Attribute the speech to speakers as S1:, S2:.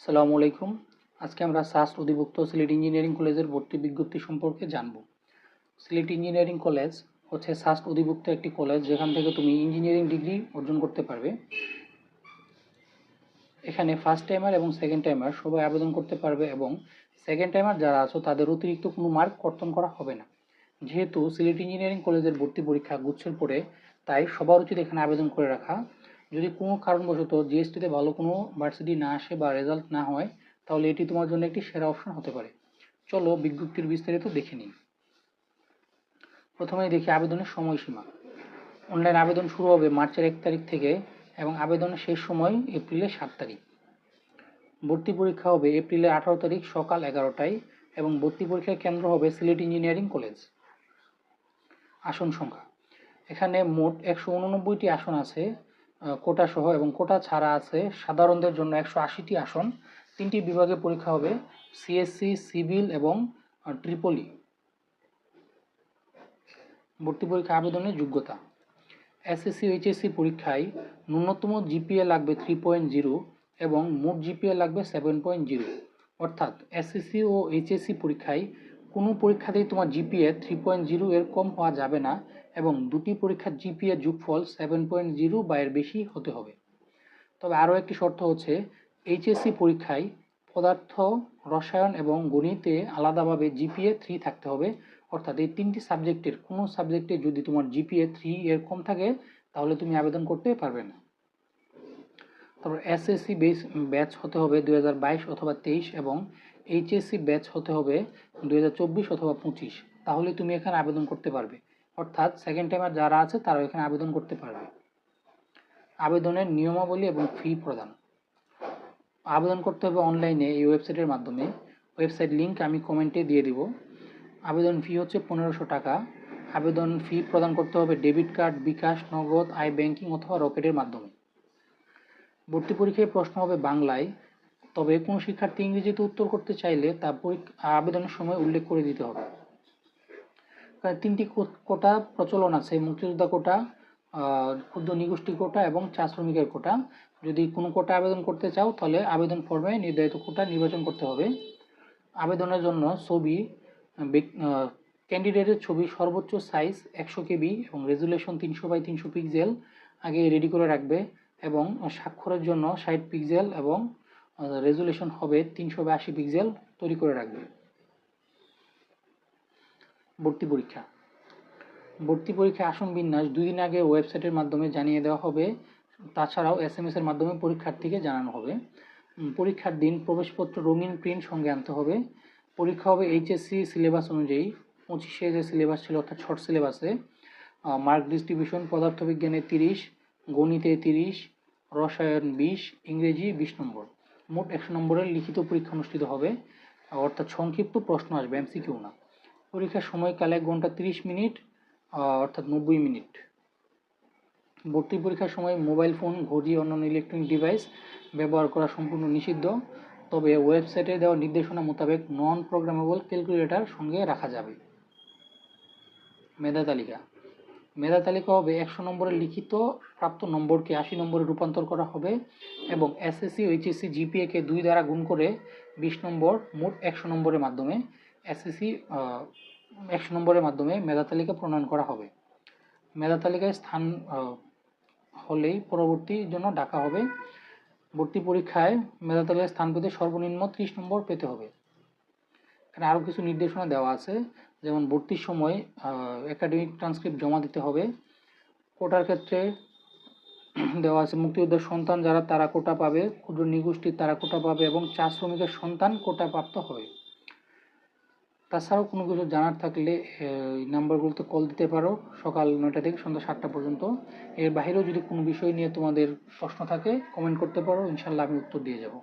S1: আসসালামু আলাইকুম। আজকে আমরা সাস্ট অধিভুক্ত সিলেট ইঞ্জিনিয়ারিং কলেজের ভর্তি বিজ্ঞপ্তি সম্পর্কে জানব। সিলেট ইঞ্জিনিয়ারিং কলেজ হচ্ছে সাস্ট অধিভুক্ত একটি কলেজ, যেখান থেকে তুমি ইঞ্জিনিয়ারিং ডিগ্রি অর্জন করতে পারবে। এখানে ফার্স্ট টাইমার এবং সেকেন্ড টাইমার সবাই আবেদন করতে পারবে, এবং সেকেন্ড টাইমার যারা আছো তাদের অতিরিক্ত কোনো মার্ক কর্তন করা হবে না। যেহেতু সিলেট ইঞ্জিনিয়ারিং কলেজের ভর্তি পরীক্ষা গুচ্ছের পরে, তাই সবার উচিত এখানে আবেদন করে রাখা। যদি কোনো কারণবশত জিএসটিতে ভালো কোনো ভার্সিটি না আসে বা রেজাল্ট না হয়, তাহলে এটি তোমার জন্য একটি সেরা অপশন হতে পারে। চলো বিজ্ঞপ্তির বিস্তারিত দেখে নিই। প্রথমেই দেখি আবেদনের সময়সীমা। অনলাইন আবেদন শুরু হবে মার্চের 1 তারিখ থেকে এবং আবেদনের শেষ সময় এপ্রিলের 7 তারিখ। ভর্তি পরীক্ষা হবে এপ্রিলের 18 তারিখ সকাল 11টায় এবং ভর্তি পরীক্ষার কেন্দ্র হবে সিলেট ইঞ্জিনিয়ারিং কলেজ। আসন সংখ্যা, এখানে মোট 189টি আসন আছে কোটা সহ, এবং কোটা ছাড়া আছে সাধারণদের জন্য 180টি আসন। 3টি বিভাগে পরীক্ষা হবে, সিএসসি, সিভিল এবং ট্রিপলি। ভর্তি পরীক্ষা আবেদনের যোগ্যতা, এসএসসি এইচএসসি পরীক্ষায় ন্যূনতম জিপিএ লাগবে 3.0 এবং মোট জিপিএ লাগবে 7.0। অর্থাৎ এসএসসি ও এইচএসসি পরীক্ষায় কোনো পরীক্ষাতেই তোমার জিপিএ 3.0 এর কম হওয়া যাবে না, এবং দুটি পরীক্ষার জিপিএ যোগফল 7.0 বা এর বেশি হতে হবে। তবে আরও একটি শর্ত হচ্ছে, এইচএসসি পরীক্ষায় পদার্থ, রসায়ন এবং গণিতে আলাদাভাবে জিপিএ 3 থাকতে হবে। অর্থাৎ এই 3টি সাবজেক্টের কোনো সাবজেক্টে যদি তোমার জিপিএ 3 এর কম থাকে, তাহলে তুমি আবেদন করতে পারবে না। তারপর এসএসসি ব্যাচ হতে হবে 2022 অথবা 23 এবং এইচএসসি ব্যাচ হতে হবে 2024 অথবা 25, তাহলে তুমি এখানে আবেদন করতে পারবে। অর্থাৎ সেকেন্ড টাইমার যারা আছে তারা এখানে আবেদন করতে পারবে। আবেদনের নিয়মাবলী এবং ফি প্রদান। আবেদন করতে হবে অনলাইনে এই ওয়েবসাইটের মাধ্যমে। ওয়েবসাইট লিংক আমি কমেন্টে দিয়ে দিব। আবেদন ফি হচ্ছে 1500 টাকা। আবেদন ফি প্রদান করতে হবে ডেবিট কার্ড, বিকাশ, নগদ, আই ব্যাংকিং অথবা রকেটের মাধ্যমে। ভর্তি পরীক্ষায় প্রশ্ন হবে বাংলায়, তবে কোনো শিক্ষার্থী ইংরেজিতে উত্তর করতে চাইলে তা আবেদনের সময় উল্লেখ করে দিতে হবে। 3টি কোটা প্রচলন আছে, মুক্তিযোদ্ধা কোটা, ক্ষুদ্র নিগোষ্ঠী কোটা এবং চা শ্রমিকের কোটা। যদি কোনো কোটা আবেদন করতে চাও, তাহলে আবেদন ফর্মে নির্ধারিত কোটা নির্বাচন করতে হবে। আবেদনের জন্য ছবি, ক্যান্ডিডেটের ছবি সর্বোচ্চ সাইজ 100 কেবি এবং রেজুলেশন 300x300 পিক্সেল আগে রেডি করে রাখবে, এবং স্বাক্ষরের জন্য 60 পিক্সেল এবং রেজুলেশন হবে 380 পিক্সেল তৈরি করে রাখবে। ভর্তি পরীক্ষা, ভর্তি পরীক্ষা আসন বিন্যাস 2 দিন আগে ওয়েবসাইটের মাধ্যমে জানিয়ে দেওয়া হবে। তাছাড়াও SMS এর মাধ্যমে পরীক্ষার্থীকে জানানো হবে। পরীক্ষার দিন প্রবেশপত্র রঙিন প্রিন্ট সঙ্গে আনতে হবে। পরীক্ষা হবে এইচএসসি সিলেবাস অনুযায়ী। 25-এ যে সিলেবাস ছিল অর্থাৎ শর্ট সিলেবাসে। মার্ক ডিস্ট্রিবিউশন পদার্থবিজ্ঞানে 30, গণিতে 30, রসায়ন 20, ইংরেজি 20 নম্বর। মোট 100 নম্বরের লিখিত পরীক্ষা অনুষ্ঠিত হবে, অর্থাৎ সংক্ষিপ্ত প্রশ্ন আসবে, এমসিকিউ না। পরীক্ষার সময়কাল 1 ঘন্টা 30 মিনিট, অর্থাৎ 90 মিনিট। ভর্তি পরীক্ষার সময় মোবাইল ফোন, ঘড়ি, অন্যান্য ইলেকট্রনিক ডিভাইস ব্যবহার করা সম্পূর্ণ নিষিদ্ধ। তবে ওয়েবসাইটে দেওয়া নির্দেশনা মোতাবেক নন প্রোগ্রামেবল ক্যালকুলেটর সঙ্গে রাখা যাবে। মেধা তালিকা, মেধা তালিকা হবে 100 নম্বরের লিখিত প্রাপ্ত নম্বরকে 80 নম্বরে রূপান্তর করা হবে, এবং এসএসসি ও এইচএসসি জিপিএকে 2 দ্বারা গুণ করে 20 নম্বর, মোট 100 নম্বরের মাধ্যমে এসএসসি 100 নম্বরের মাধ্যমে মেধা তালিকা প্রণয়ন করা হবে। মেধা তালিকায় স্থান হলেই পরবর্তীর জন্য ডাকা হবে। ভর্তি পরীক্ষায় মেধা তালিকায় স্থান পেতে সর্বনিম্ন 30 নম্বর পেতে হবে। এখানে আরও কিছু নির্দেশনা দেওয়া আছে, যেমন ভর্তির সময় একাডেমিক ট্রান্সক্রিপ্ট জমা দিতে হবে। কোটার ক্ষেত্রে দেওয়া আছে মুক্তিযোদ্ধার সন্তান যারা তারা কোটা পাবে, ক্ষুদ্র নিগোষ্ঠীর তারা কোটা পাবে, এবং চা শ্রমিকের সন্তান কোটা প্রাপ্ত হবে। তাছাড়াও কোনো কিছু জানার থাকলে এই নাম্বারগুলোতে কল দিতে পারো, সকাল 9টা থেকে সন্ধ্যা 7টা পর্যন্ত। এর বাইরেও যদি কোনো বিষয় নিয়ে তোমাদের প্রশ্ন থাকে কমেন্ট করতে পারো, ইনশাল্লাহ আমি উত্তর দিয়ে যাব।